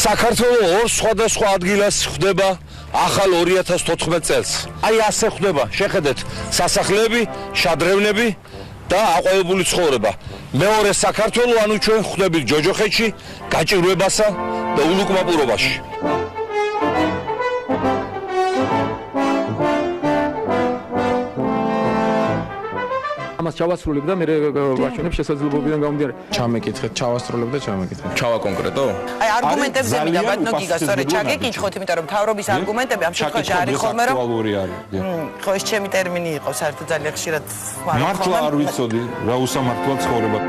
საქართველოს ორ სხვადასხვა ადგილას ხდება ახალ 2014 წელს. აი ასე ხდება, შეხედეთ, სასახლეები, შადრევნები და აყვავებული ცხოვრება. მეორე საქართველო, ანუ ჩვენ ხდებით ჯოჯოხეთში, გაჭირვებასა და ულუკმაპურობაში. ამას ჩავასრულებ და მე ვაჩვენებ შესაძლებლობიდან გამომდინარე. ჩამეკითხეთ, ჩავასრულებ და ჩამეკითხეთ. ჩავა კონკრეტო? აი არგუმენტებზე მინდა ბატონო გიგა, სწორედ ჩაგეკითხოთ, იმიტომ რომ მთავრობის არგუმენტები ამ შემთხვევაში არის ხოლმე რომ ხო ეს ჩემი ტერმინი იყო საერთოდ ძალიან ხშირად მართლა არ ვიცოდი რა უსამართლო ცხოვრება.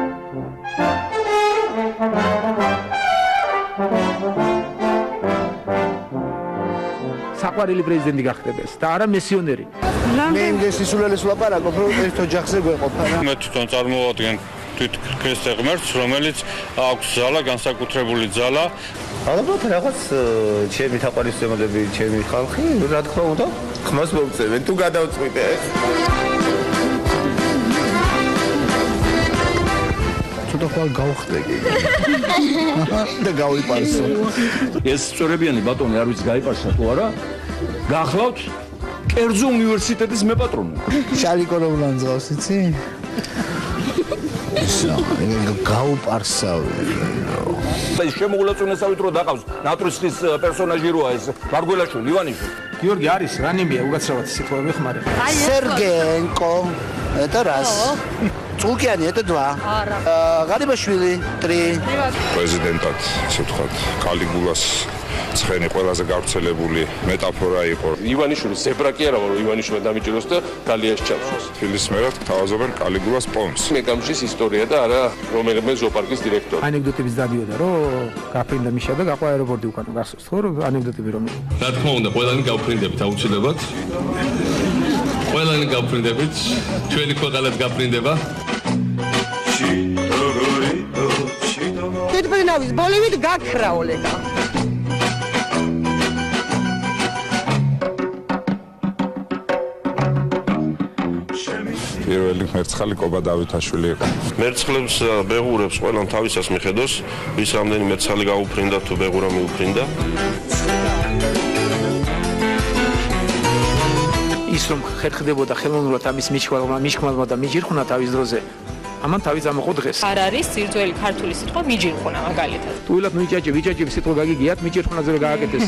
საყვარელი პრეზიდენტი გახდებს და არა მისიონერი. მე იმდეს ისულელეს ვლაპარაკობ, რომ ერთ ოჯახზე გვეყოფა რა. მე თვითონ წარმოვადგენ ქრისტე ღმერთს, რომელიც აქვს ძალა, განსაკუთრებული ძალა. ალბათ რაღაც ჩემი თაყვანისმცემლები, ჩემი ხალხი, რა თქმა უნდა, ხმას მოგწევენ თუ გადავწყვიტე. ცოტა ხვალ გავხდები. და გავიპარსო. ეს სწორებიანი ბატონი არ ვიცი გაიპარსა თუ არა. გახლავთ კერძო უნივერსიტეტის მეპატრონი. შალიკო რომ ლანძღავს, იცი? გაუპარსავ. ეს შემოულაწუნესავით რომ დაყავს ნატრისხის პერსონაჟი როა ეს მარგველაშვილი ივანიშვილი. გიორგი არის რა ნიმია უგაცრავად სიტყვები ხმარე. სერგენკო. Это раз. Цукიანი, это два. Ღარიბაშვილი 3. პრეზიდენტად, ასე ვთქვათ, კალიგულას ცხენი ყველაზე გავრცელებული მეტაფორა იყო. ივანიშვილი ზებრა კი არა, რომ ივანიშვილი დამიჭიროს და გალიაში ჩავსვას. ფილისმერად თავაზობენ კალიგულას პონს. მეკამშის ისტორია და არა რომელიმე ზოოპარკის დირექტორი. ანეკდოტების დადიოდა, რომ გაფრინდა მიშა და გაყვა აეროპორტი უკან გასვს, ხო, ანეკდოტები რომ. რა თქმა უნდა, ყველანი გავფრინდებით აუცილებლად. ყველანი გავფრინდებით, ჩვენი ქვეყანაც გაფრინდება. თვითმფრინავის ბოლივით გაქრა ოლეგა. პირველი მერცხალი კობა დავითაშვილი იყო. მერცხლებს ბეღურებს ყველამ თავისას მიხედოს, ვის რამდენი მერცხალი გაუფრინდა თუ ბეღურა მიუფრინდა. ის რომ ხერხდებოდა ხელოვნურად ამის მიშკმალმა და მიჯირხუნა თავის დროზე. ამან თავი წამოყო დღეს. არ არის სირთველი ქართული სიტყვა მიჯირხუნა მაგალითად. თუილად მიჭაჭები სიტყვა გაგიგიათ, მიჯირხუნაზე რომ გააკეთეს.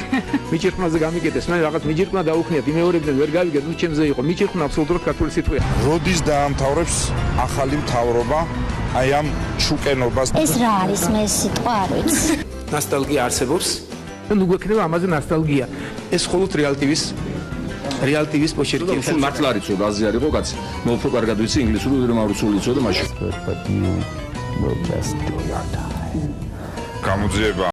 მიჯირხუნაზე გამიკეთეს, მე რაღაც მიჯირხუნა დაუხნიათ, იმეორებდნენ ვერ გავიგეთ, ნუ ჩემზე იყო. მიჯირხუნა აბსოლუტურად ქართული სიტყვია. როდის დაამთავრებს ახალი მთავრობა აი ამ შუკენობას? ეს რა არის მე სიტყვა არ ვიცი. ნოსტალგია არსებობს და ნუ გვექნება ამაზე ნოსტალგია. ეს მხოლოდ რეალტივის პოჩერკი. მართლა არის რომ აზია არისო კაცი. მე უფრო კარგად ვიცი ინგლისური და მარუსული იცოდა მაშინ. გამოძიება